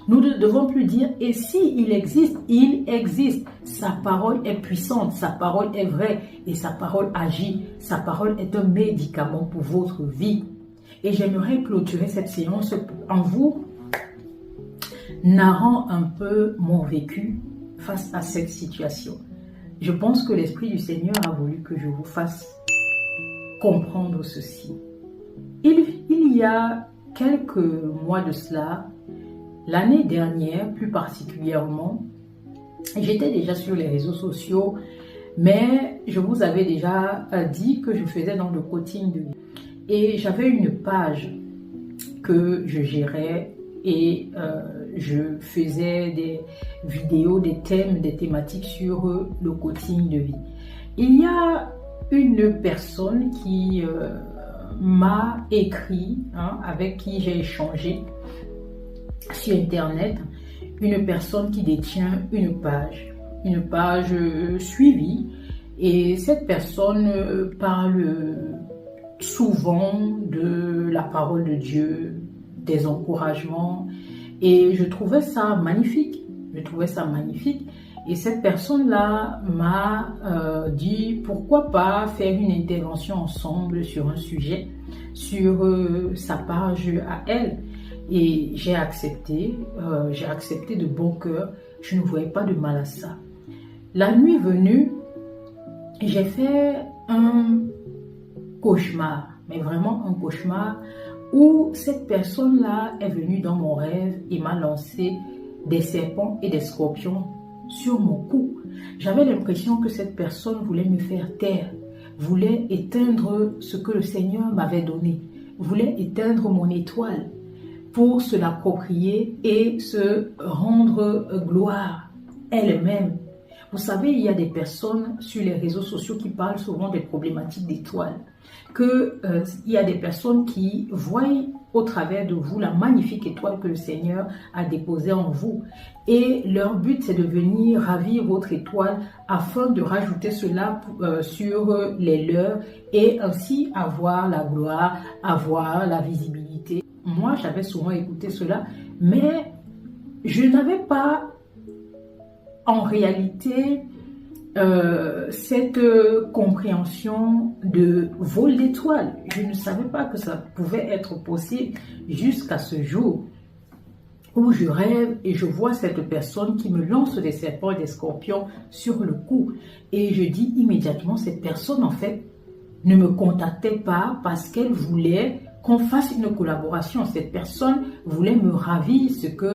Nous ne devons plus dire « et si il existe », il existe. Sa parole est puissante, sa parole est vraie et sa parole agit. Sa parole est un médicament pour votre vie. Et j'aimerais clôturer cette séance en vous narrant un peu mon vécu face à cette situation. Je pense que l'Esprit du Seigneur a voulu que je vous fasse comprendre ceci. Il y a quelques mois de cela, l'année dernière plus particulièrement, j'étais déjà sur les réseaux sociaux, mais je vous avais déjà dit que je faisais dans le coaching de vie. Et j'avais une page que je gérais et je faisais des vidéos, des thèmes, des thématiques sur le coaching de vie. Il y a une personne qui m'a écrit, avec qui j'ai échangé sur Internet, une personne qui détient une page suivie, et cette personne parle souvent de la parole de Dieu, des encouragements, et je trouvais ça magnifique. Et cette personne-là m'a dit pourquoi pas faire une intervention ensemble sur un sujet, sur sa page à elle. Et j'ai accepté de bon cœur. Je ne voyais pas de mal à ça. La nuit venue, j'ai fait un cauchemar, mais vraiment un cauchemar, où cette personne-là est venue dans mon rêve et m'a lancé des serpents et des scorpions sur mon cou. J'avais l'impression que cette personne voulait me faire taire, voulait éteindre ce que le Seigneur m'avait donné, voulait éteindre mon étoile pour se l'approprier et se rendre gloire elle-même. Vous savez, il y a des personnes sur les réseaux sociaux qui parlent souvent des problématiques d'étoiles, il y a des personnes qui voient au travers de vous la magnifique étoile que le Seigneur a déposée en vous. Et leur but, c'est de venir ravir votre étoile afin de rajouter cela sur les leurs et ainsi avoir la gloire, avoir la visibilité. Moi, j'avais souvent écouté cela, mais je n'avais pas en réalité cette compréhension de vol d'étoiles. Je ne savais pas que ça pouvait être possible jusqu'à ce jour où je rêve et je vois cette personne qui me lance des serpents et des scorpions sur le cou. Et je dis immédiatement, cette personne en fait ne me contactait pas parce qu'elle voulait qu'on fasse une collaboration. Cette personne voulait me ravir ce que